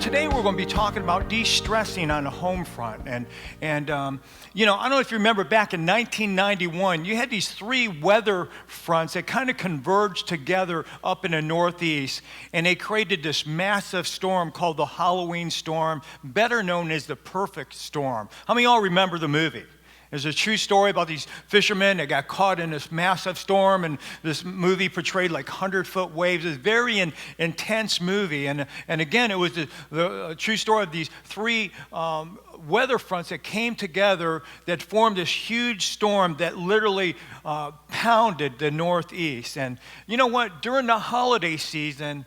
today we're going to be talking about de-stressing on the home front. I don't know if you remember back in 1991, you had these three weather fronts that kind of converged together up in the Northeast, and they created this massive storm called the Halloween storm, better known as the perfect storm. How many of y'all remember the movie? There's a true story about these fishermen that got caught in this massive storm, and this movie portrayed like 100-foot waves. It's a very intense movie. And again, it was the true story of these three weather fronts that came together that formed this huge storm that literally pounded the Northeast. And you know what? During the holiday season,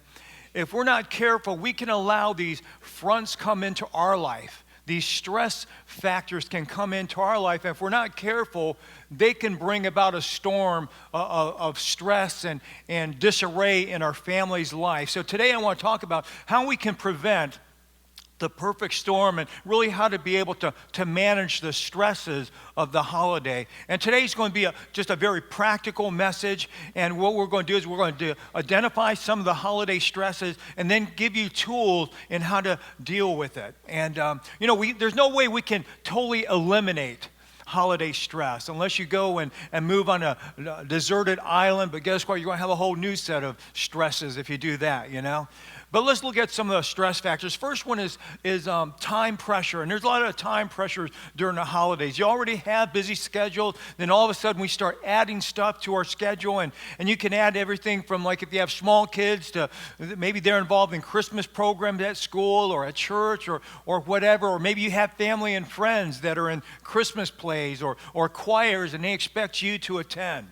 if we're not careful, we can allow these fronts come into our life. These stress factors can come into our life, and if we're not careful, they can bring about a storm of stress and disarray in our family's life. So today I want to talk about how we can prevent the perfect storm and really how to be able to manage the stresses of the holiday. And today's going to be just a very practical message, and what we're going to do is we're going to identify some of the holiday stresses and then give you tools in how to deal with it. And there's no way we can totally eliminate holiday stress unless you go and move on a deserted island, but guess what? You're going to have a whole new set of stresses if you do that, you know? But let's look at some of the stress factors. First one is time pressure, and there's a lot of time pressures during the holidays. You already have busy schedules, then all of a sudden we start adding stuff to our schedule, and you can add everything from, like, if you have small kids to maybe they're involved in Christmas programs at school or at church or whatever, or maybe you have family and friends that are in Christmas plays or choirs and they expect you to attend.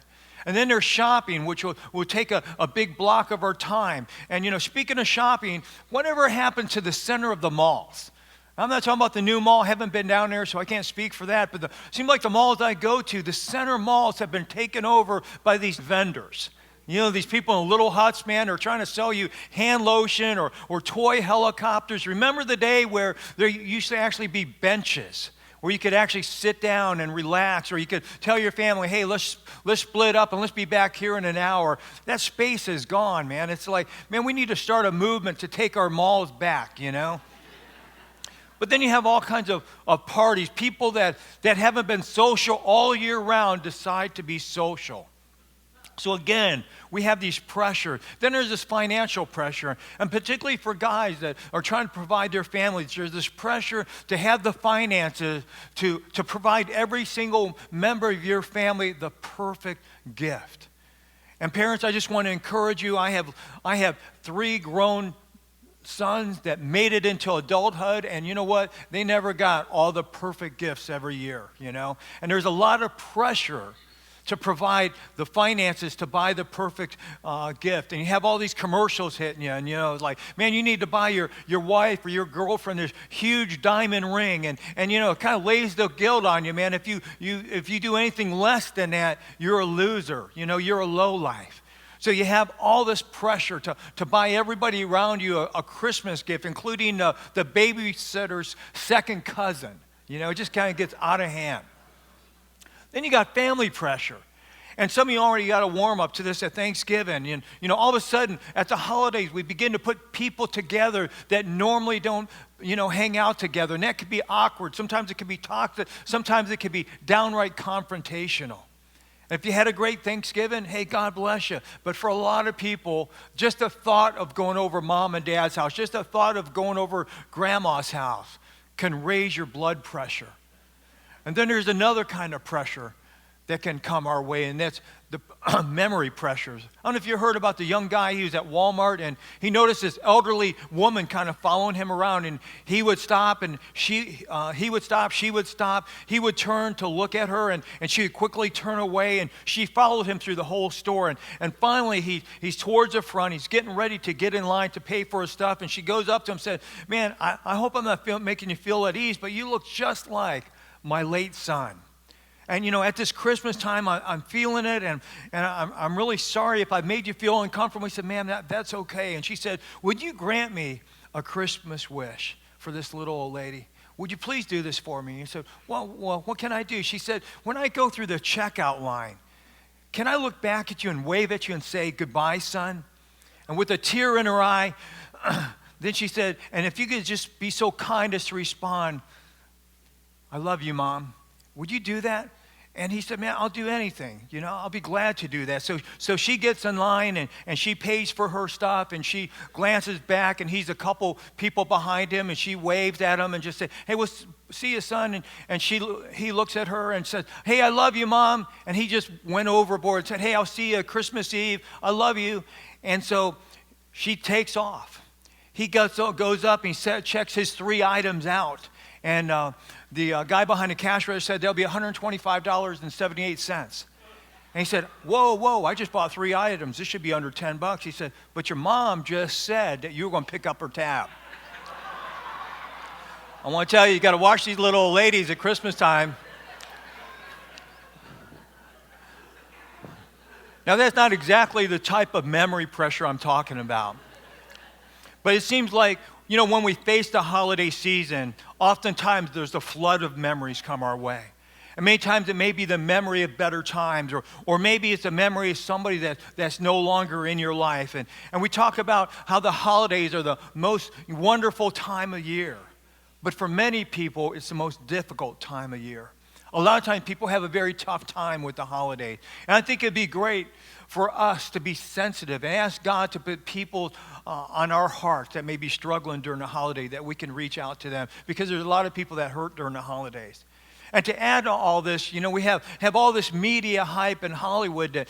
And then there's shopping, which will take a big block of our time. And, speaking of shopping, whatever happened to the center of the malls? I'm not talking about the new mall. I haven't been down there, so I can't speak for that. But it seems like the malls I go to, the center malls have been taken over by these vendors. These people in little huts, man, are trying to sell you hand lotion or toy helicopters. Remember the day where there used to actually be benches where you could actually sit down and relax, or you could tell your family, hey, let's split up and let's be back here in an hour. That space is gone, man. It's like, man, we need to start a movement to take our malls back, But then you have all kinds of parties. People that haven't been social all year round decide to be social. So again, we have these pressures. Then there's this financial pressure, and particularly for guys that are trying to provide their families, there's this pressure to have the finances to provide every single member of your family the perfect gift. And parents, I just want to encourage you. I have three grown sons that made it into adulthood, and you know what? They never got all the perfect gifts every year, And there's a lot of pressure to provide the finances to buy the perfect gift. And you have all these commercials hitting you, and it's like, man, you need to buy your wife or your girlfriend this huge diamond ring, and it kind of lays the guilt on you, man. If you do anything less than that, you're a loser, you're a lowlife. So you have all this pressure to buy everybody around you a Christmas gift, including the babysitter's second cousin. It just kind of gets out of hand. Then you got family pressure. And some of you already got a warm up to this at Thanksgiving. And, all of a sudden at the holidays, we begin to put people together that normally don't, hang out together. And that could be awkward. Sometimes it can be toxic. Sometimes it can be downright confrontational. And if you had a great Thanksgiving, hey, God bless you. But for a lot of people, just the thought of going over mom and dad's house, just the thought of going over grandma's house can raise your blood pressure. And then there's another kind of pressure that can come our way, and that's the memory pressures. I don't know if you heard about the young guy. He was at Walmart, and he noticed this elderly woman kind of following him around, and he would stop, and he would stop, she would stop. He would turn to look at her, and she would quickly turn away, and she followed him through the whole store. And finally, he's towards the front. He's getting ready to get in line to pay for his stuff, and she goes up to him and said, man, I hope I'm not making you feel at ease, but you look just like my late son. And, at this Christmas time, I'm feeling it, and I'm really sorry if I made you feel uncomfortable. He said, ma'am, that's okay. And she said, would you grant me a Christmas wish for this little old lady? Would you please do this for me? He said, well, what can I do? She said, when I go through the checkout line, can I look back at you and wave at you and say, goodbye, son? And with a tear in her eye, then she said, and if you could just be so kind as to respond, I love you, Mom. Would you do that? And he said, man, I'll do anything. I'll be glad to do that. So she gets in line and she pays for her stuff and she glances back and he's a couple people behind him and she waves at him and just said, hey, we'll see you, son. And he looks at her and says, hey, I love you, Mom. And he just went overboard and said, hey, I'll see you Christmas Eve. I love you. And so she takes off. He goes up and he checks his 3 items out. And the guy behind the cash register said, there'll be $125.78. And he said, whoa, I just bought 3 items. This should be under $10. He said, but your mom just said that you were going to pick up her tab. I want to tell you, you got to watch these little old ladies at Christmas time. Now, that's not exactly the type of memory pressure I'm talking about. But it seems like, when we face the holiday season, oftentimes there's a flood of memories come our way. And many times it may be the memory of better times, or maybe it's a memory of somebody that's no longer in your life. And we talk about how the holidays are the most wonderful time of year. But for many people, it's the most difficult time of year. A lot of times people have a very tough time with the holidays. And I think it'd be great for us to be sensitive and ask God to put people on our hearts that may be struggling during the holiday, that we can reach out to them, because there's a lot of people that hurt during the holidays. And to add to all this, we have all this media hype in Hollywood that,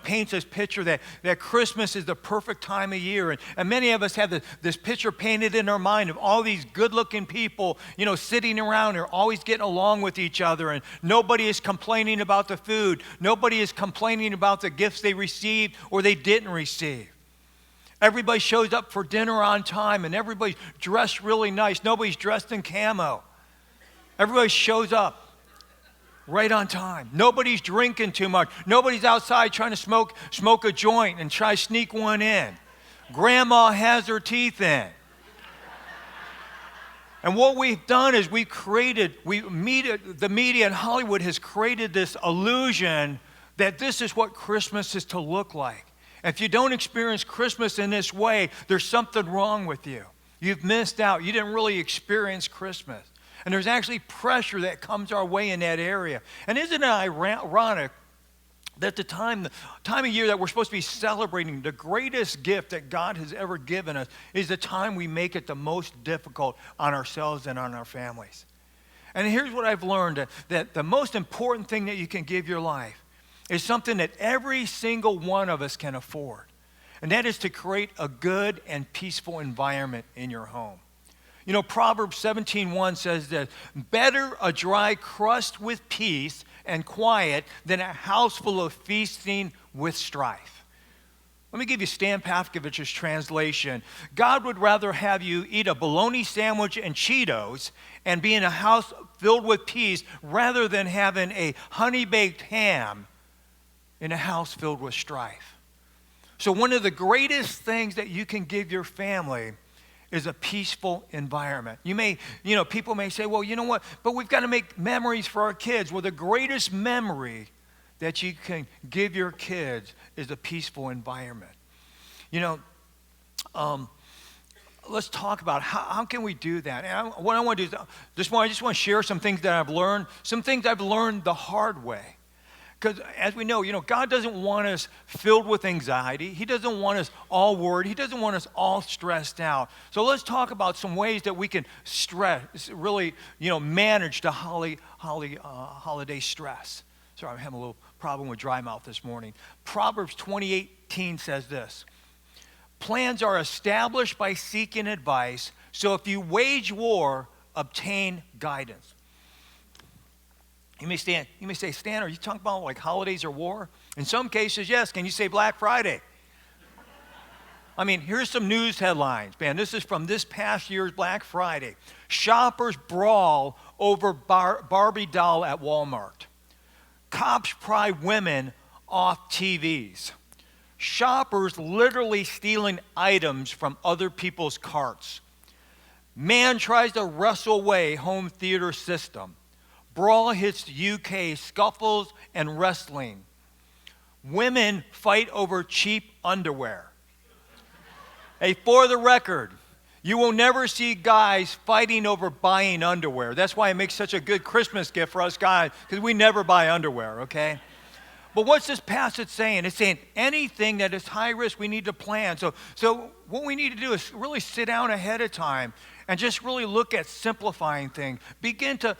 paints this picture that Christmas is the perfect time of year. And many of us have this picture painted in our mind of all these good-looking people, sitting around and always getting along with each other. And nobody is complaining about the food. Nobody is complaining about the gifts they received or they didn't receive. Everybody shows up for dinner on time and everybody's dressed really nice. Nobody's dressed in camo. Everybody shows up right on time. Nobody's drinking too much. Nobody's outside trying to smoke a joint and try to sneak one in. Grandma has her teeth in. And what we've done is the media in Hollywood has created this illusion that this is what Christmas is to look like. And if you don't experience Christmas in this way, there's something wrong with you. You've missed out. You didn't really experience Christmas. And there's actually pressure that comes our way in that area. And isn't it ironic that the time of year that we're supposed to be celebrating the greatest gift that God has ever given us is the time we make it the most difficult on ourselves and on our families. And here's what I've learned, that the most important thing that you can give your life is something that every single one of us can afford. And that is to create a good and peaceful environment in your home. Proverbs 17:1 says that better a dry crust with peace and quiet than a house full of feasting with strife. Let me give you Stan Pavkovich's translation. God would rather have you eat a bologna sandwich and Cheetos and be in a house filled with peace rather than having a honey-baked ham in a house filled with strife. So one of the greatest things that you can give your family is a peaceful environment. People may say, well, you know what, but we've got to make memories for our kids. Well, the greatest memory that you can give your kids is a peaceful environment. Let's talk about how can we do that. And what I want to do is I just want to share some things that I've learned, some things I've learned the hard way. Because as we know, God doesn't want us filled with anxiety. He doesn't want us all worried. He doesn't want us all stressed out. So let's talk about some ways that we can manage the holiday stress. Sorry, I'm having a little problem with dry mouth this morning. Proverbs 20:18 says this: plans are established by seeking advice, so if you wage war, obtain guidance. You may say, Stan, are you talking about like holidays or war? In some cases, yes. Can you say Black Friday? Here's some news headlines. Man, this is from this past year's Black Friday. Shoppers brawl over Barbie doll at Walmart. Cops pry women off TVs. Shoppers literally stealing items from other people's carts. Man tries to wrestle away home theater system. Brawl hits UK, scuffles and wrestling. Women fight over cheap underwear. Hey, for the record, You will never see guys fighting over buying underwear. That's why it makes such a good Christmas gift for us guys, because we never buy underwear, okay? But what's this passage saying? It's saying anything that is high risk, we need to plan. So what we need to do is really sit down ahead of time and just really look at simplifying things. Begin to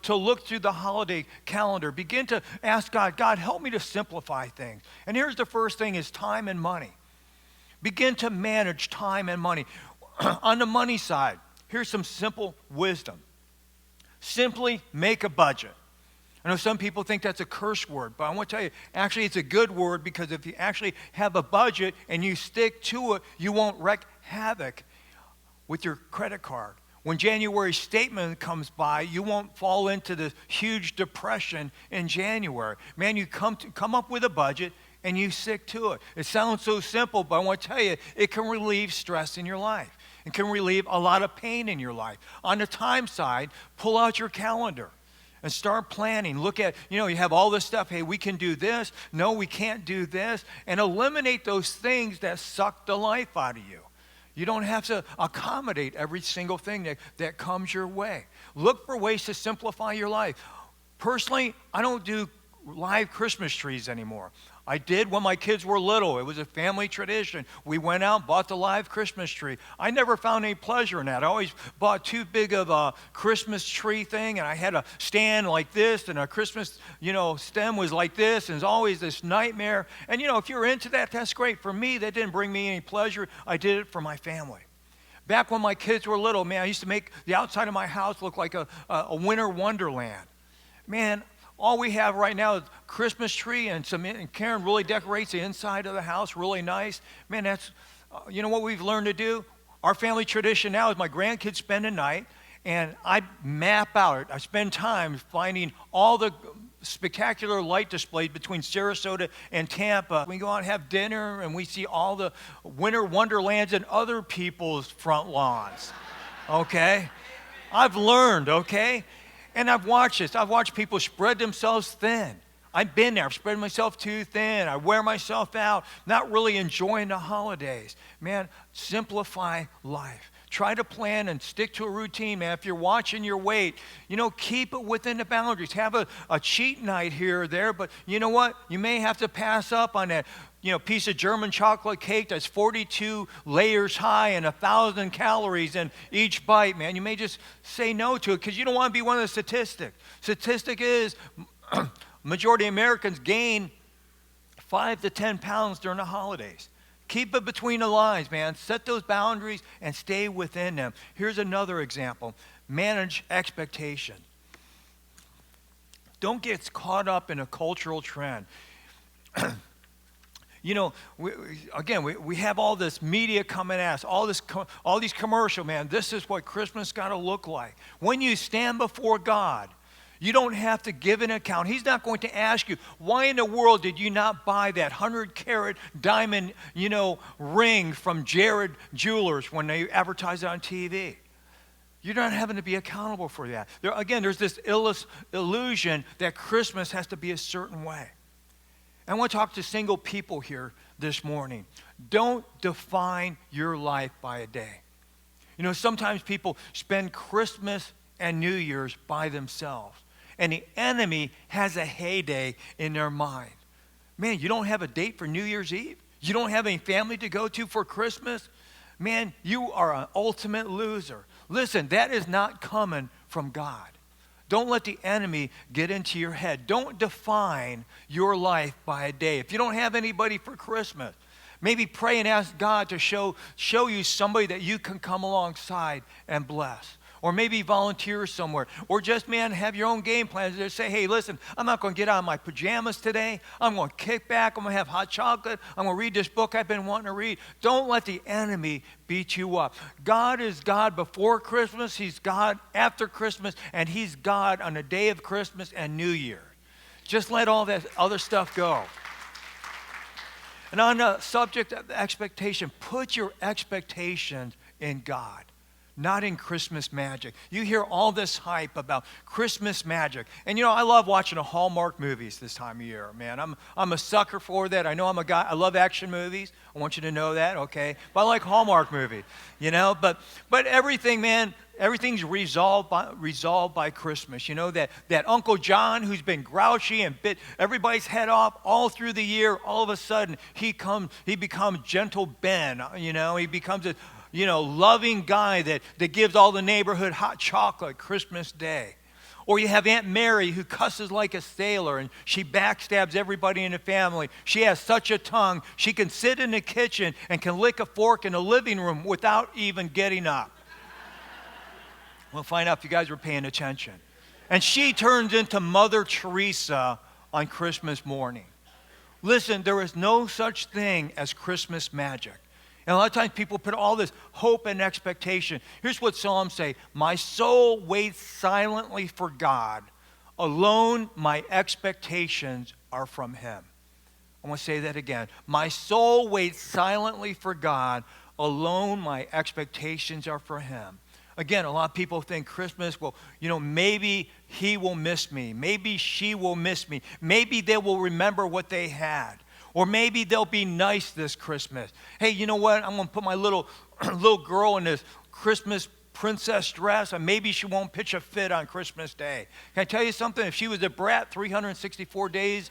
look through the holiday calendar. Begin to ask God, God, help me to simplify things. And here's the first thing is time and money. Begin to manage time and money. On the money side, here's some simple wisdom. Simply make a budget. I know some people think that's a curse word, but I want to tell you, actually it's a good word, because if you actually have a budget and you stick to it, you won't wreak havoc with your credit card. When January statement comes by, you won't fall into the huge depression in January. Man, you come up with a budget and you stick to it. It sounds so simple, but I want to tell you, it can relieve stress in your life. It can relieve a lot of pain in your life. On the time side, pull out your calendar and start planning. Look at, you have all this stuff. Hey, we can do this. No, we can't do this. And eliminate those things that suck the life out of you. You don't have to accommodate every single thing that comes your way. Look for ways to simplify your life. Personally, I don't do live Christmas trees anymore. I did when my kids were little. It was a family tradition. We went out, bought the live Christmas tree. I never found any pleasure in that. I always bought too big of a Christmas tree thing, and I had a stand like this, and a Christmas, stem was like this, and it's always this nightmare. And, if you're into that, that's great. For me, that didn't bring me any pleasure. I did it for my family. Back when my kids were little, man, I used to make the outside of my house look like a winter wonderland. Man, all we have right now is Christmas tree, and Karen really decorates the inside of the house really nice. Man, that's, what we've learned to do? Our family tradition now is my grandkids spend a night, and I map out. I spend time finding all the spectacular light displays between Sarasota and Tampa. We go out and have dinner, and we see all the winter wonderlands in other people's front lawns, okay? I've learned, okay? And I've watched this. I've watched people spread themselves thin. I've been there. I've spread myself too thin. I wear myself out, not really enjoying the holidays. Man, simplify life. Try to plan and stick to a routine, man. If you're watching your weight, keep it within the boundaries. Have a cheat night here or there, but you know what? You may have to pass up on that piece of German chocolate cake that's 42 layers high and 1,000 calories in each bite, man. You may just say no to it because you don't want to be one of the statistics. Statistic is majority of Americans gain 5 to 10 pounds during the holidays. Keep it between the lines, man. Set those boundaries and stay within them. Here's another example. Manage expectation. Don't get caught up in a cultural trend. We have all this media coming at us, all these commercials, man. This is what Christmas got to look like. When you stand before God, you don't have to give an account. He's not going to ask you, why in the world did you not buy that 100-carat diamond, ring from Jared Jewelers when they advertise it on TV? You're not having to be accountable for that. There's this illusion that Christmas has to be a certain way. I want to talk to single people here this morning. Don't define your life by a day. Sometimes people spend Christmas and New Year's by themselves, and the enemy has a heyday in their mind. Man, you don't have a date for New Year's Eve? You don't have any family to go to for Christmas? Man, you are an ultimate loser. Listen, that is not coming from God. Don't let the enemy get into your head. Don't define your life by a day. If you don't have anybody for Christmas, maybe pray and ask God to show you somebody that you can come alongside and bless. Or maybe volunteer somewhere. Or just, man, have your own game plans. Just say, hey, listen, I'm not going to get out of my pajamas today. I'm going to kick back. I'm going to have hot chocolate. I'm going to read this book I've been wanting to read. Don't let the enemy beat you up. God is God before Christmas. He's God after Christmas. And He's God on the day of Christmas and New Year. Just let all that other stuff go. And on the subject of expectation, put your expectations in God. not in Christmas magic. You hear all this hype about Christmas magic. And I love watching the Hallmark movies this time of year, man. I'm a sucker for that. I know I'm a guy, I love action movies. I want you to know that, okay? But I like Hallmark movies, But everything, man, everything's resolved by Christmas. That Uncle John who's been grouchy and bit everybody's head off all through the year, all of a sudden he becomes gentle Ben. He becomes a loving guy that gives all the neighborhood hot chocolate Christmas Day. Or you have Aunt Mary who cusses like a sailor and she backstabs everybody in the family. She has such a tongue, she can sit in the kitchen and can lick a fork in the living room without even getting up. We'll find out if you guys were paying attention. And she turns into Mother Teresa on Christmas morning. Listen, there is no such thing as Christmas magic. And a lot of times people put all this hope and expectation. Here's what Psalms say: my soul waits silently for God. Alone my expectations are from him. I want to say that again. My soul waits silently for God. Alone my expectations are for him. Again, a lot of people think Christmas, well, maybe he will miss me. Maybe she will miss me. Maybe they will remember what they had. Or maybe they'll be nice this Christmas. Hey, you know what? I'm going to put my little girl in this Christmas princess dress, and maybe she won't pitch a fit on Christmas Day. Can I tell you something? If she was a brat 364 days,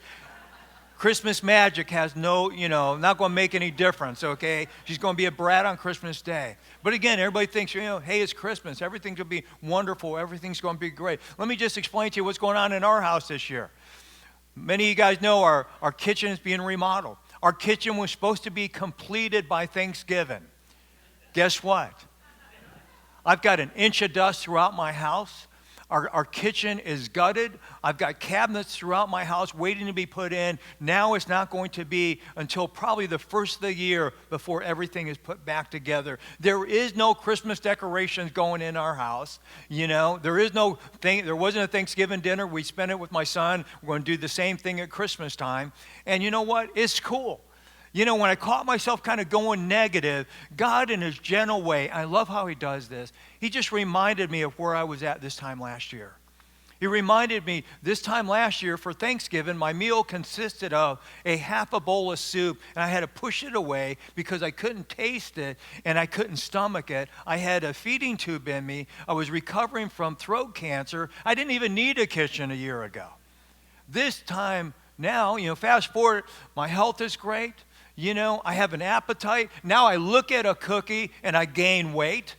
Christmas magic has not going to make any difference, okay? She's going to be a brat on Christmas Day. But again, everybody thinks, hey, it's Christmas. Everything's going to be wonderful. Everything's going to be great. Let me just explain to you what's going on in our house this year. Many of you guys know our kitchen is being remodeled. Our kitchen was supposed to be completed by Thanksgiving. Guess what? I've got an inch of dust throughout my house. Our kitchen is gutted. I've got cabinets throughout my house waiting to be put in. Now it's not going to be until probably the first of the year before everything is put back together. There is no Christmas decorations going in our house. There wasn't a Thanksgiving dinner. We spent it with my son. We're going to do the same thing at Christmas time. And you know what? It's cool. When I caught myself kind of going negative, God in his gentle way, I love how he does this, he just reminded me of where I was at this time last year. He reminded me this time last year for Thanksgiving, my meal consisted of a half a bowl of soup, and I had to push it away because I couldn't taste it and I couldn't stomach it. I had a feeding tube in me. I was recovering from throat cancer. I didn't even need a kitchen a year ago. This time now, fast forward, my health is great. I have an appetite. Now I look at a cookie and I gain weight,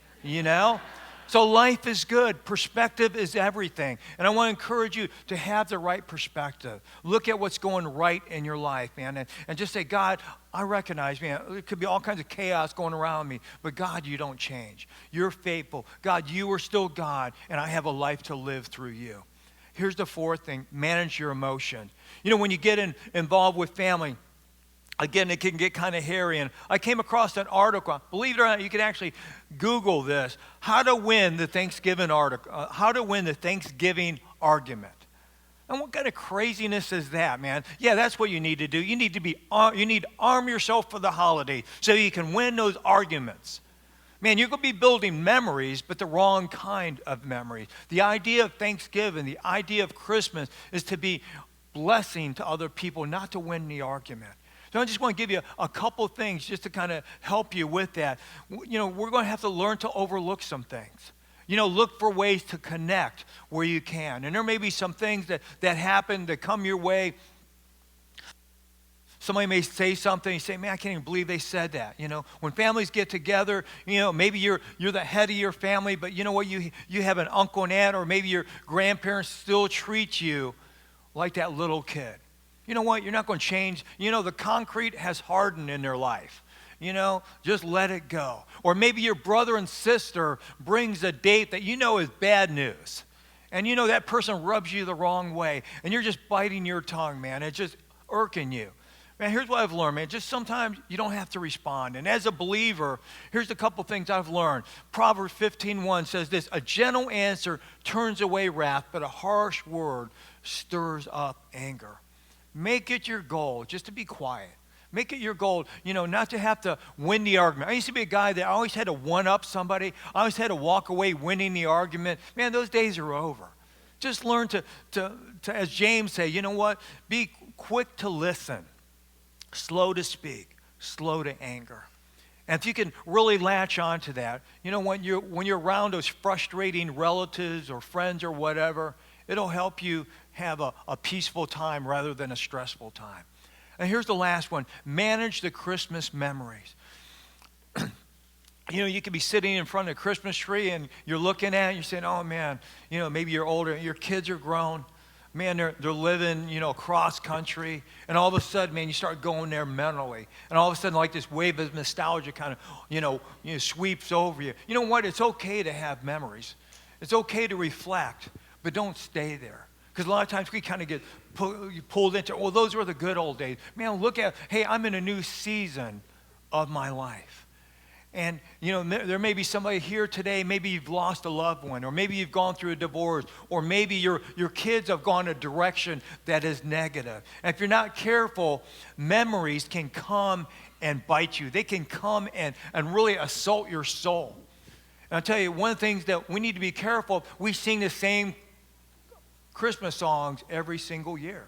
So life is good. Perspective is everything. And I want to encourage you to have the right perspective. Look at what's going right in your life, man. And just say, God, I recognize, man, there could be all kinds of chaos going around me. But God, you don't change. You're faithful. God, you are still God. And I have a life to live through you. Here's the fourth thing. Manage your emotion. When you get involved with family, again, it can get kind of hairy. And I came across an article. Believe it or not, you can actually Google this. How to win the Thanksgiving argument. And what kind of craziness is that, man? Yeah, that's what you need to do. You need to arm yourself for the holiday so you can win those arguments. Man, you're going to be building memories, but the wrong kind of memories. The idea of Thanksgiving, the idea of Christmas is to be blessing to other people, not to win the argument. So I just want to give you a couple things just to kind of help you with that. We're going to have to learn to overlook some things. Look for ways to connect where you can. And there may be some things that happen that come your way. Somebody may say something, you say, man, I can't even believe they said that. When families get together, maybe you're the head of your family, but you know what, you have an uncle and aunt, or maybe your grandparents still treat you like that little kid. You know what? You're not going to change. The concrete has hardened in their life. Just let it go. Or maybe your brother and sister brings a date that is bad news. And that person rubs you the wrong way. And you're just biting your tongue, man. It's just irking you. Man, here's what I've learned, man. Just sometimes you don't have to respond. And as a believer, here's a couple things I've learned. Proverbs 15:1 says this: a gentle answer turns away wrath, but a harsh word stirs up anger. Make it your goal just to be quiet. Make it your goal, not to have to win the argument. I used to be a guy that always had to one-up somebody. I always had to walk away winning the argument. Man, those days are over. Just learn to as James say, you know what? Be quick to listen, slow to speak, slow to anger. And if you can really latch on to that, when you're around those frustrating relatives or friends or whatever, it'll help you have a peaceful time rather than a stressful time. And here's the last one. Manage the Christmas memories. You could be sitting in front of a Christmas tree and you're looking at it and you're saying, oh man, maybe you're older, your kids are grown. Man, they're living, cross country. And all of a sudden, man, you start going there mentally. And all of a sudden, like this wave of nostalgia kind of, sweeps over you. You know what? It's okay to have memories. It's okay to reflect, but don't stay there. Because a lot of times we kind of get pulled into, those were the good old days. Man, hey, I'm in a new season of my life. And, there may be somebody here today, maybe you've lost a loved one, or maybe you've gone through a divorce, or maybe your kids have gone a direction that is negative. And if you're not careful, memories can come and bite you. They can come and really assault your soul. And I'll tell you, one of the things that we need to be careful of, we sing the same Christmas songs every single year.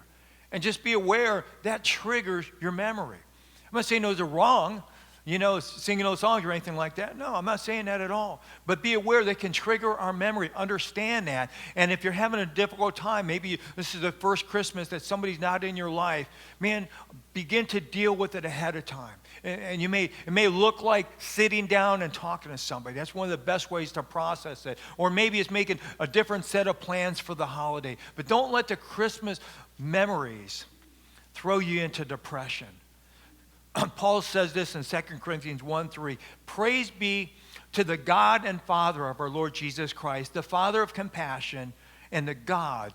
And just be aware that triggers your memory. I'm not saying those are wrong, singing those songs or anything like that. No, I'm not saying that at all. But be aware they can trigger our memory. Understand that. And if you're having a difficult time, maybe this is the first Christmas that somebody's not in your life, man, begin to deal with it ahead of time. And it may look like sitting down and talking to somebody. That's one of the best ways to process it. Or maybe it's making a different set of plans for the holiday. But don't let the Christmas memories throw you into depression. Paul says this in 2 Corinthians 1:3. Praise be to the God and Father of our Lord Jesus Christ, the Father of compassion and the God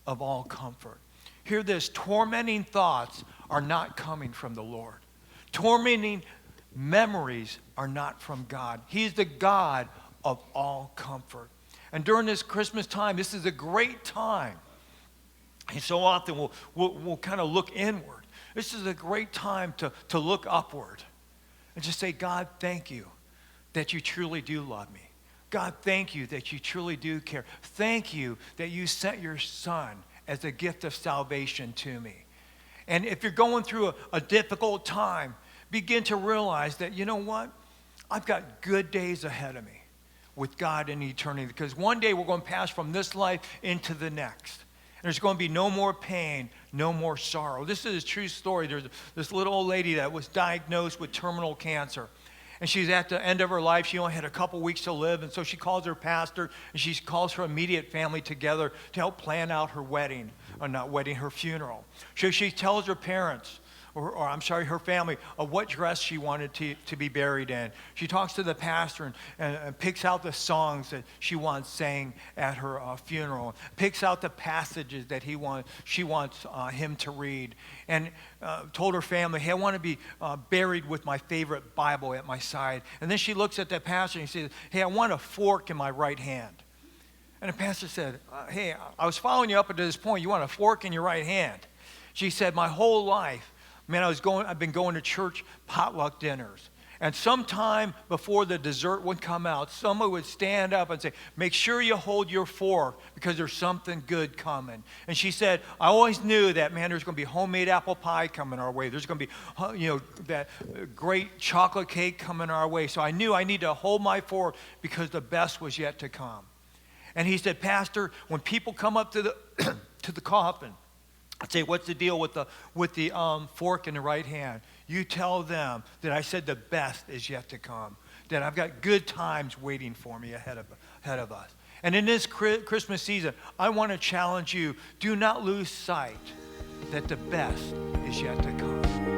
of all comfort. Hear this, tormenting thoughts are not coming from the Lord. Tormenting memories are not from God. He's the God of all comfort. And during this Christmas time, this is a great time. And so often we'll kind of look inward. This is a great time to look upward and just say, God, thank you that you truly do love me. God, thank you that you truly do care. Thank you that you sent your son as a gift of salvation to me. And if you're going through a difficult time, begin to realize that, you know what? I've got good days ahead of me with God in eternity, because one day we're going to pass from this life into the next. There's going to be no more pain, no more sorrow. This is a true story. There's this little old lady that was diagnosed with terminal cancer. And she's at the end of her life. She only had a couple weeks to live. And so she calls her pastor and she calls her immediate family together to help plan out her wedding, or not wedding, her funeral. So she tells her parents, her family, of what dress she wanted to be buried in. She talks to the pastor and picks out the songs that she wants sang at her funeral. Picks out the passages that she wants him to read. And told her family, hey, I want to be buried with my favorite Bible at my side. And then she looks at that pastor and she says, hey, I want a fork in my right hand. And the pastor said, hey, I was following you up to this point. You want a fork in your right hand? She said, my whole life, man, I've been going to church potluck dinners. And sometime before the dessert would come out, someone would stand up and say, make sure you hold your fork because there's something good coming. And she said, I always knew that, man, there's going to be homemade apple pie coming our way. There's going to be, that great chocolate cake coming our way. So I knew I needed to hold my fork because the best was yet to come. And he said, Pastor, when people come up to the coffin, I'd say, what's the deal with the fork in the right hand? You tell them that I said the best is yet to come, that I've got good times waiting for me ahead of us. And in this Christmas season, I want to challenge you, do not lose sight that the best is yet to come.